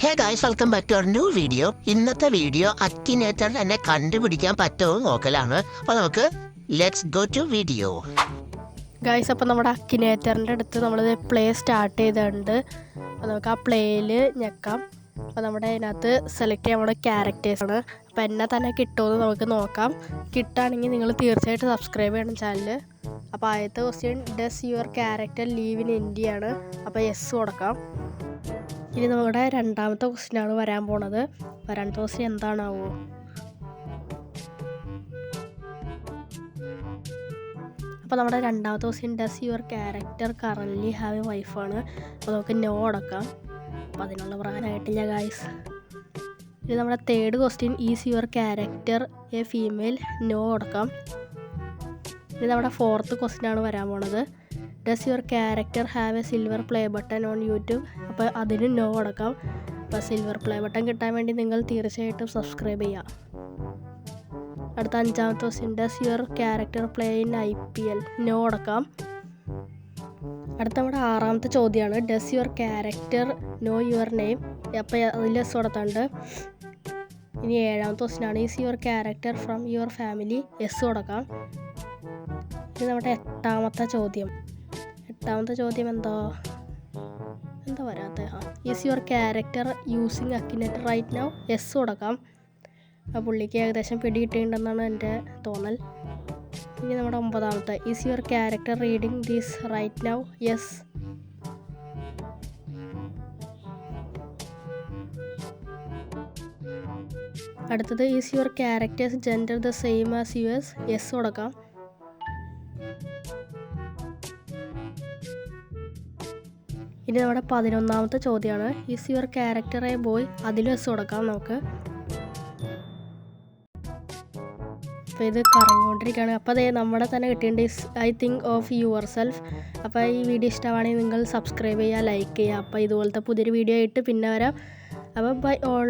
Hey guys, welcome back to our new video. ഇന്നത്തെ video Akinator എന്നെ കണ്ടുപിടിക്കാൻ പറ്റുമോ നോക്കലാണ്. അപ്പോൾ നമുക്ക് let's go to video. Guys, അപ്പോൾ നമ്മുടെ അക്കിനേറ്ററിൻ്റെ അടുത്ത് നമ്മൾ പ്ലേ സ്റ്റാർട്ട് ചെയ്തിട്ടുണ്ട്. അപ്പോൾ നമുക്ക് ആ പ്ലേയിൽ ഞെക്കാം. അപ്പോൾ നമ്മുടെ അതിനകത്ത് സെലക്ട് ചെയ്യാൻ നമ്മുടെ ക്യാരക്ടേഴ്സാണ്. അപ്പോൾ എന്നെ തന്നെ കിട്ടുമെന്ന് നമുക്ക് നോക്കാം. കിട്ടുകയാണെങ്കിൽ നിങ്ങൾ തീർച്ചയായിട്ടും സബ്സ്ക്രൈബ് ചെയ്യണം ചാനൽ. അപ്പോൾ ആദ്യത്തെ question, does your character leave in India ആണ്. അപ്പോൾ യെസ് കൊടുക്കാം. ഇനി നമ്മുടെ രണ്ടാമത്തെ ക്വസ്റ്റ്യനാണ് വരാൻ പോണത്. അപ്പോൾ രണ്ടാമത്തെ ക്വസ്റ്റ്യൻ എന്താണാവോ? അപ്പോൾ നമ്മുടെ രണ്ടാമത്തെ question, does your character currently have A വൈഫാണ്. അപ്പോൾ നമുക്ക് നോ അടക്കാം. അപ്പോൾ അതിനുള്ള പറയാനായിട്ടില്ല ഗൈസ്. ഇനി നമ്മുടെ third question, is your character a female. No അടക്കാം. ഇനി നമ്മുടെ ഫോർത്ത് ക്വസ്റ്റ്യനാണ് വരാൻ പോണത്. Does your character have a silver play button on YouTube. അപ്പോൾ അതിന് നോ അടക്കാം. അപ്പോൾ സിൽവർ പ്ലേ ബട്ടൺ കിട്ടാൻ വേണ്ടി നിങ്ങൾ തീർച്ചയായിട്ടും സബ്സ്ക്രൈബ് ചെയ്യുക. അടുത്ത അഞ്ചാമത്തെ question, does your character play in IPL. No അടക്കാം. അടുത്ത നമ്മുടെ ആറാമത്തെ ചോദ്യമാണ്, does your character know your name. അപ്പോൾ അതിൽ എസ് കൊടുത്തുണ്ട്. ഇനി ഏഴാമത്തെ ക്വസ്റ്റ്യനാണ്, is your character from your family. Yes കൊടുക്കാം. ഇനി നമ്മുടെ എട്ടാമത്തെ ചോദ്യം എന്താ വരാത്ത? Is your character using Akinator right now. Yes കൊടുക്കാം. ആ പുള്ളിക്ക് ഏകദേശം പിടി കിട്ടിയിട്ടുണ്ടെന്നാണ് എൻ്റെ തോന്നൽ. ഇനി നമ്മുടെ ഒമ്പതാമത്തെ, is your character reading these right now. Yes. അടുത്തത്, is your character's gender the same as yours. Yes കൊടുക്കാം. ഇനി നമ്മുടെ 11ാമത്തെ ചോദ്യമാണ്, is your character a boy. അതിലും എസ് കൊടുക്കാം നമുക്ക്. അപ്പോൾ ഇത് കറങ്ങിക്കൊണ്ടിരിക്കുകയാണ്. അപ്പോൾ അതേ നമ്മുടെ തന്നെ കിട്ടിയിട്ടുണ്ട്, I think of your self. അപ്പോൾ ഈ വീഡിയോ ഇഷ്ടമാണെങ്കിൽ നിങ്ങൾ സബ്സ്ക്രൈബ് ചെയ്യുക, ലൈക്ക് ചെയ്യുക. അപ്പോൾ ഇതുപോലത്തെ പുതിയൊരു വീഡിയോ ആയിട്ട് പിന്നെ വരാം. അപ്പോൾ ബൈ ഓൾ.